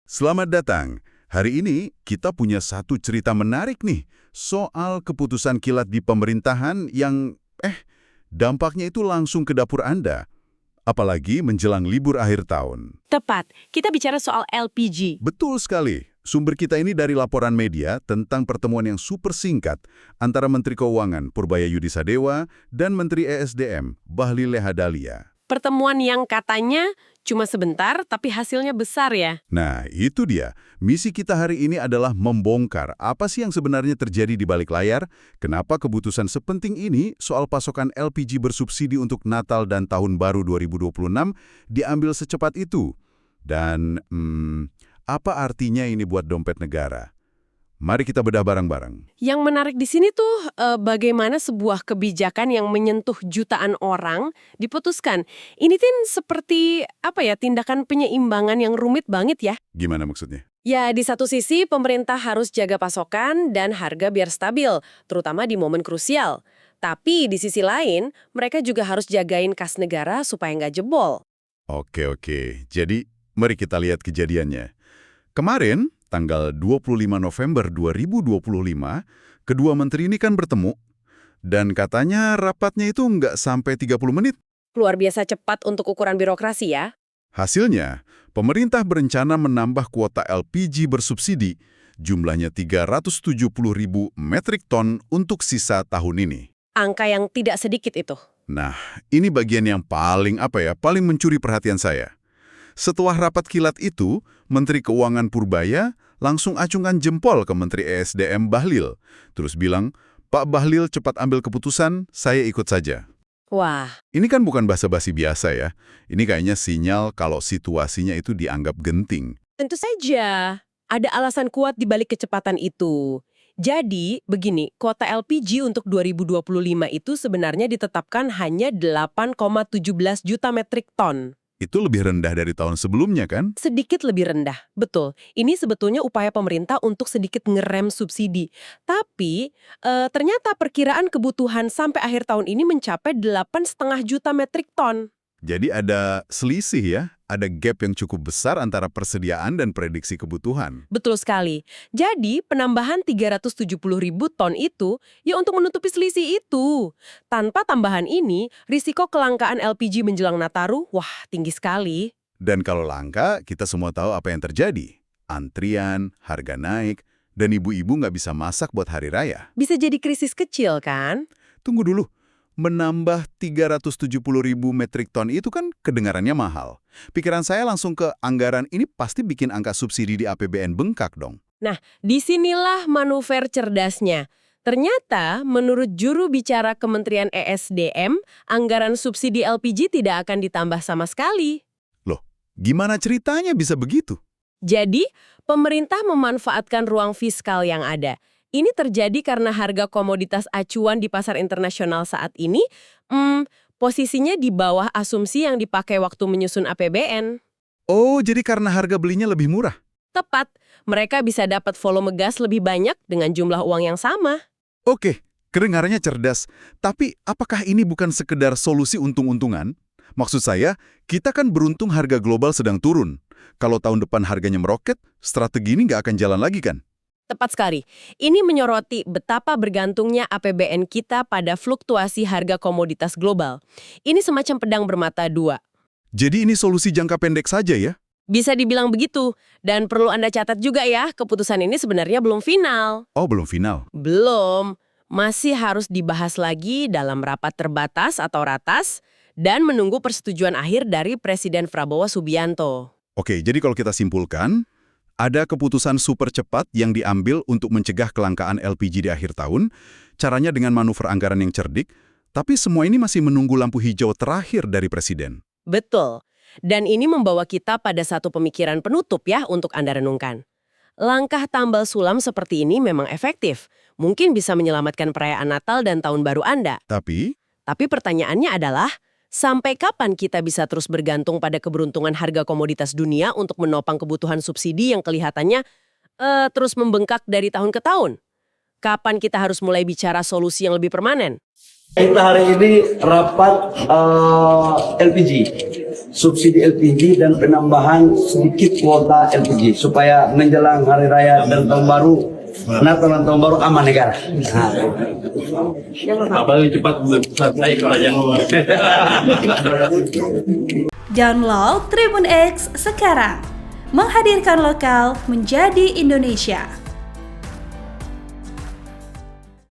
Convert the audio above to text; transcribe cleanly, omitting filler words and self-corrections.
Selamat datang. Hari ini kita punya satu cerita menarik nih soal keputusan kilat di pemerintahan yang dampaknya itu langsung ke dapur Anda. Apalagi menjelang libur akhir tahun. Tepat, kita bicara soal LPG. Betul sekali. Sumber kita ini dari laporan media tentang pertemuan yang super singkat antara Menteri Keuangan Purbaya Yudisadewa dan Menteri ESDM Bahlil Lahadalia. Pertemuan yang katanya cuma sebentar, tapi hasilnya besar ya. Nah, itu dia. Misi kita hari ini adalah membongkar apa sih yang sebenarnya terjadi di balik layar, kenapa keputusan sepenting ini soal pasokan LPG bersubsidi untuk Natal dan Tahun Baru 2026 diambil secepat itu. Dan, apa artinya ini buat dompet negara? Mari kita bedah bareng-bareng. Yang menarik di sini tuh bagaimana sebuah kebijakan yang menyentuh jutaan orang diputuskan. Ini kan seperti tindakan penyeimbangan yang rumit banget ya. Gimana maksudnya? Ya, di satu sisi pemerintah harus jaga pasokan dan harga biar stabil, terutama di momen krusial. Tapi di sisi lain, mereka juga harus jagain kas negara supaya nggak jebol. Oke. Jadi, mari kita lihat kejadiannya. Kemarin, tanggal 25 November 2025, kedua menteri ini kan bertemu, dan katanya rapatnya itu nggak sampai 30 menit. Luar biasa cepat untuk ukuran birokrasi ya. Hasilnya, pemerintah berencana menambah kuota LPG bersubsidi, jumlahnya 370.000 metrik ton untuk sisa tahun ini. Angka yang tidak sedikit itu. Nah, ini bagian yang paling mencuri perhatian saya. Setelah rapat kilat itu, Menteri Keuangan Purbaya langsung acungkan jempol ke Menteri ESDM Bahlil. Terus bilang, Pak Bahlil cepat ambil keputusan, saya ikut saja. Wah. Ini kan bukan basa-basi biasa ya. Ini kayaknya sinyal kalau situasinya itu dianggap genting. Tentu saja. Ada alasan kuat di balik kecepatan itu. Jadi, begini, kuota LPG untuk 2025 itu sebenarnya ditetapkan hanya 8,17 juta metrik ton. Itu lebih rendah dari tahun sebelumnya kan? Sedikit lebih rendah, betul. Ini sebetulnya upaya pemerintah untuk sedikit ngerem subsidi. Tapi, ternyata perkiraan kebutuhan sampai akhir tahun ini mencapai 8,5 juta metrik ton. Jadi ada selisih ya, ada gap yang cukup besar antara persediaan dan prediksi kebutuhan. Betul sekali. Jadi, penambahan 370.000 ton itu ya untuk menutupi selisih itu. Tanpa tambahan ini, risiko kelangkaan LPG menjelang Nataru, tinggi sekali. Dan kalau langka, kita semua tahu apa yang terjadi. Antrian, harga naik, dan ibu-ibu nggak bisa masak buat hari raya. Bisa jadi krisis kecil, kan? Tunggu dulu. Menambah 370.000 metrik ton itu kan kedengarannya mahal. Pikiran saya langsung ke anggaran ini pasti bikin angka subsidi di APBN bengkak dong. Nah, disinilah manuver cerdasnya. Ternyata, menurut juru bicara Kementerian ESDM, anggaran subsidi LPG tidak akan ditambah sama sekali. Loh, gimana ceritanya bisa begitu? Jadi, pemerintah memanfaatkan ruang fiskal yang ada. Ini terjadi karena harga komoditas acuan di pasar internasional saat ini, posisinya di bawah asumsi yang dipakai waktu menyusun APBN. Oh, jadi karena harga belinya lebih murah? Tepat, mereka bisa dapat volume gas lebih banyak dengan jumlah uang yang sama. Oke, kedengarannya cerdas. Tapi apakah ini bukan sekedar solusi untung-untungan? Maksud saya, kita kan beruntung harga global sedang turun. Kalau tahun depan harganya meroket, strategi ini nggak akan jalan lagi kan? Tepat sekali. Ini menyoroti betapa bergantungnya APBN kita pada fluktuasi harga komoditas global. Ini semacam pedang bermata dua. Jadi ini solusi jangka pendek saja ya? Bisa dibilang begitu. Dan perlu Anda catat juga ya, keputusan ini sebenarnya belum final. Oh, belum final. Belum. Masih harus dibahas lagi dalam rapat terbatas atau ratas dan menunggu persetujuan akhir dari Presiden Prabowo Subianto. Oke, jadi kalau kita simpulkan, ada keputusan super cepat yang diambil untuk mencegah kelangkaan LPG di akhir tahun, caranya dengan manuver anggaran yang cerdik, tapi semua ini masih menunggu lampu hijau terakhir dari Presiden. Betul. Dan ini membawa kita pada satu pemikiran penutup ya untuk Anda renungkan. Langkah tambal sulam seperti ini memang efektif. Mungkin bisa menyelamatkan perayaan Natal dan Tahun Baru Anda. Tapi Pertanyaannya adalah, sampai kapan kita bisa terus bergantung pada keberuntungan harga komoditas dunia untuk menopang kebutuhan subsidi yang kelihatannya terus membengkak dari tahun ke tahun? Kapan kita harus mulai bicara solusi yang lebih permanen? Kita hari ini rapat LPG. subsidi LPG dan penambahan sedikit kuota LPG supaya menjelang hari raya dan tahun baru, Natal dan tahun baru aman negara. Paling cepat selesai kerajaan. Download Tribun X sekarang. Menghadirkan lokal menjadi Indonesia.